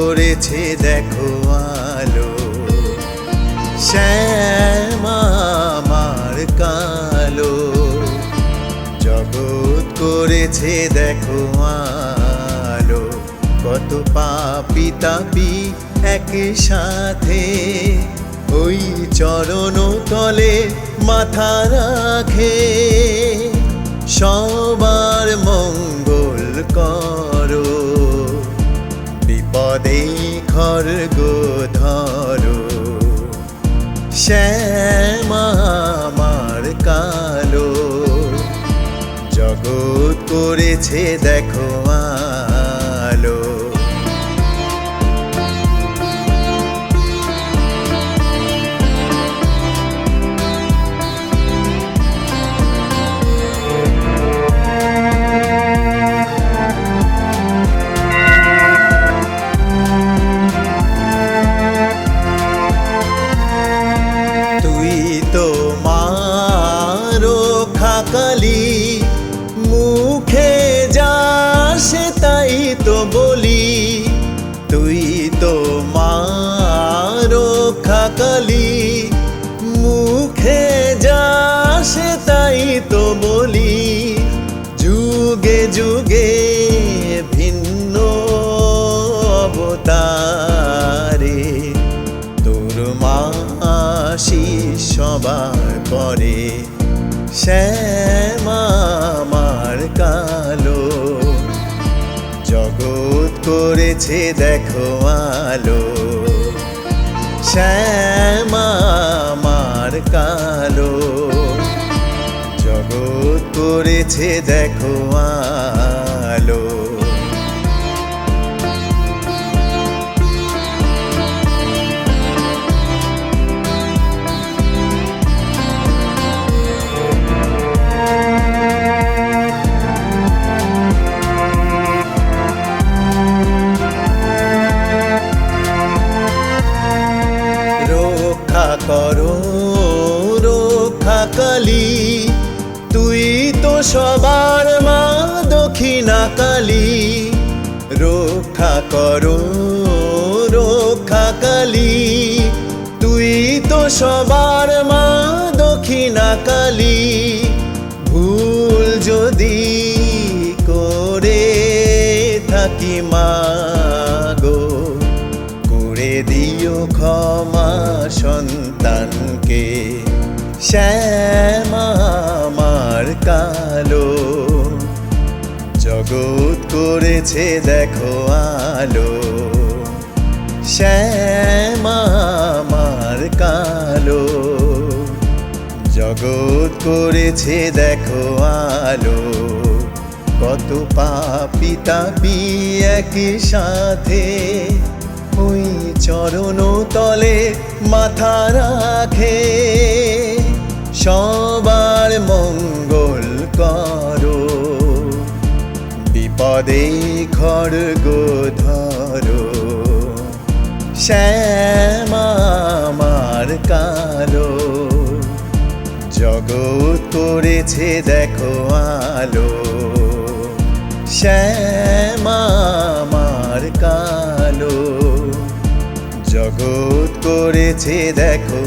করেছে দেখো আলো, শ্যামা আমার কালো। জগৎ করেছে দেখো আলো, কত পাপী তাপী একসাথে ওই চরণ তলে মাথা রাখে। সবার মঙ্গল করো, বিপদে খড়গ ধরো। শ্যামা আমার কালো, জগৎ করেছে দেখো আলো। কালী মুখে যা সে তাই তো বলি, তুই তো মা রক্ষা কালী মুখে যা সে তাই তো বলি। যুগে যুগে ভিন্ন অবতারে তোর মাসি সবার পরে। শ্যামা আমার কালো, জগৎ করেছে দেখো আলো। শ্যামা আমার কালো, জগৎ করেছে দেখো আলো। রক্ষা করো রক্ষা কালী, তুই তো সবার মা দক্ষিণা কালী। রক্ষা করো রক্ষা কালী, তুই তো সবার মা দক্ষিণা কালী। ভুল যদি করে থাকি মা গো, করে দিও ক্ষমা সন্তানকে। শ্যামা আমার কালো, জগৎ করেছে দেখো আলো। শ্যামা আমার কালো, জগৎ করেছে দেখো আলো। কত পাপী তাপী একসাথে ওই চরণ তলে মাথা রাখে। সবার মঙ্গল করো, বিপদে খড়গ ধরো। শ্যামা আমার কালো, জগৎ করেছে দেখো আলো। শ্যামা আমার কালো, জগৎ করেছে দেখো